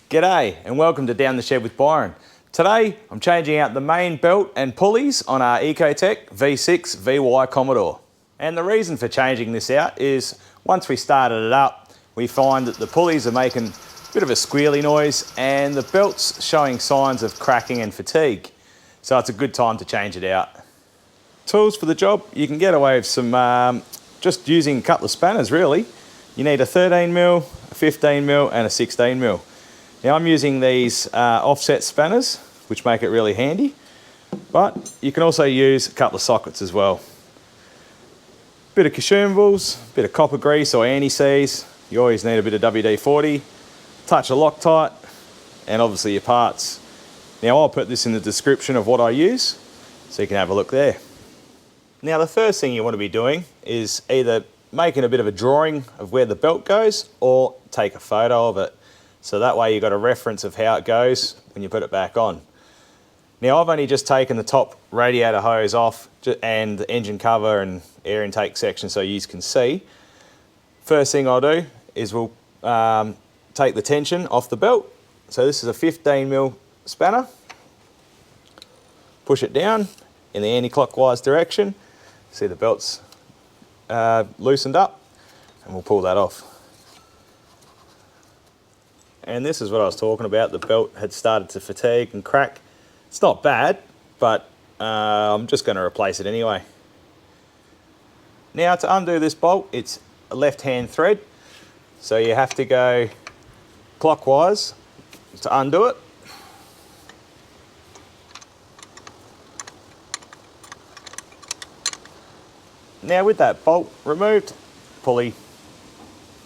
G'day and welcome to Down the Shed with Byron. Today I'm changing out the main belt and pulleys on our Ecotech V6 VY Commodore. And the reason for changing this out is once we started it up, we find that the pulleys are making a bit of a squealy noise and the belt's showing signs of cracking and fatigue. So it's a good time to change it out. Tools for the job, you can get away with some, just using a couple of spanners really. You need a 13mm, a 15mm and a 16mm. Now I'm using these offset spanners, which make it really handy, but you can also use a couple of sockets as well. Bit of consumables, bit of copper grease or anti-seize. You always need a bit of WD-40, touch of Loctite, and obviously your parts. Now I'll put this in the description of what I use, so you can have a look there. Now the first thing you want to be doing is either making a bit of a drawing of where the belt goes or take a photo of it. So that way you've got a reference of how it goes when you put it back on. Now I've only just taken the top radiator hose off and the engine cover and air intake section so you can see. First thing I'll do is we'll take the tension off the belt. So this is a 15mm spanner. Push it down in the anti-clockwise direction. See the belt's loosened up and we'll pull that off. And this is what I was talking about. The belt had started to fatigue and crack. It's not bad, but I'm just going to replace it anyway. Now to undo this bolt, it's a left-hand thread. So you have to go clockwise to undo it. Now with that bolt removed, pulley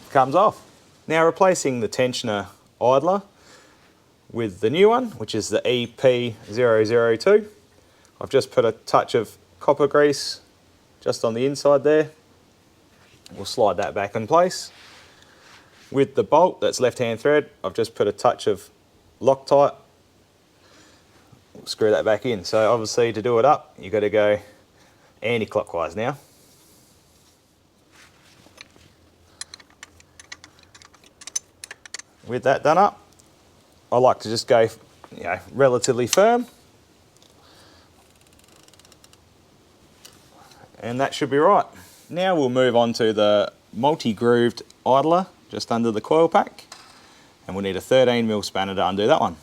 comes off. Now replacing the tensioner idler with the new one, which is the EP002. I've just put a touch of copper grease just on the inside there. We'll slide that back in place. With the bolt that's left-hand thread, I've just put a touch of Loctite. We'll screw that back in. So obviously to do it up, you've got to go anti-clockwise now. With that done up, I like to just go, relatively firm. And that should be right. Now we'll move on to the multi-grooved idler just under the coil pack. And we'll need a 13mm spanner to undo that one.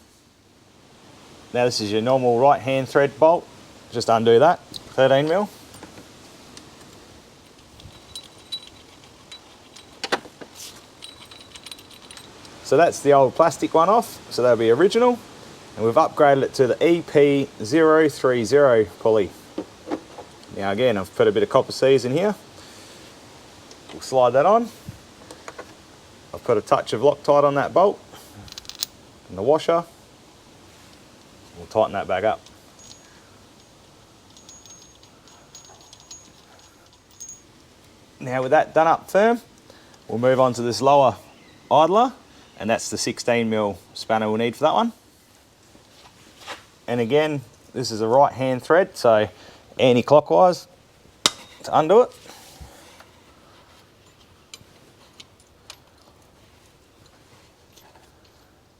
Now this is your normal right-hand thread bolt. Just undo that, 13mm. So that's the old plastic one off, so that'll be original. And we've upgraded it to the EP030 pulley. Now again, I've put a bit of copper seize in here. We'll slide that on. I've put a touch of Loctite on that bolt and the washer. We'll tighten that back up. Now with that done up firm, we'll move on to this lower idler. And that's the 16mm spanner we'll need for that one. And again, this is a right-hand thread, so anti-clockwise to undo it.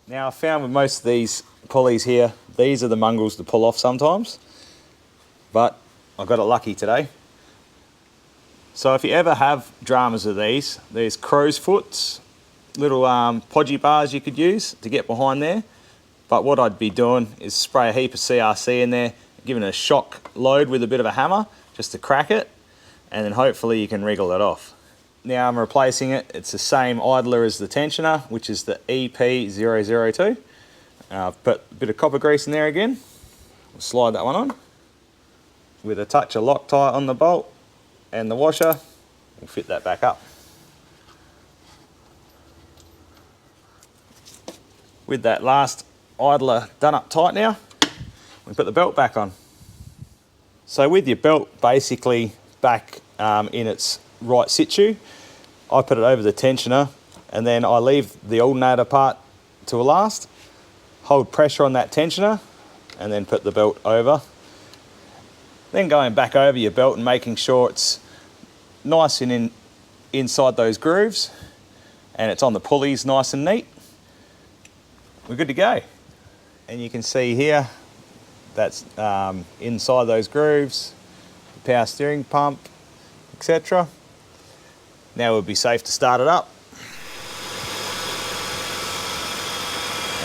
Now I found with most of these pulleys here, these are the mongrels to pull off sometimes, but I got it lucky today. So if you ever have dramas of these, there's crow's foots, little podgy bars you could use to get behind there. But what I'd be doing is spray a heap of CRC in there, giving it a shock load with a bit of a hammer just to crack it, and then hopefully you can wriggle it off. Now I'm replacing it. It's the same idler as the tensioner, which is the EP002. I've put a bit of copper grease in there again. We'll slide that one on. With a touch of Loctite on the bolt and the washer, we'll fit that back up. With that last idler done up tight now, we put the belt back on. So with your belt basically back in its right situ, I put it over the tensioner and then I leave the alternator part to last, hold pressure on that tensioner and then put the belt over. Then going back over your belt and making sure it's nice and inside those grooves and it's on the pulleys nice and neat. we're good to go. And you can see here, that's inside those grooves, the power steering pump, etc. Now it would be safe to start it up.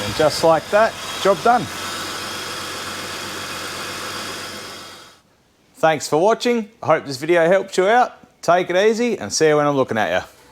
And just like that, job done. Thanks for watching. I hope this video helped you out. Take it easy and see you when I'm looking at you.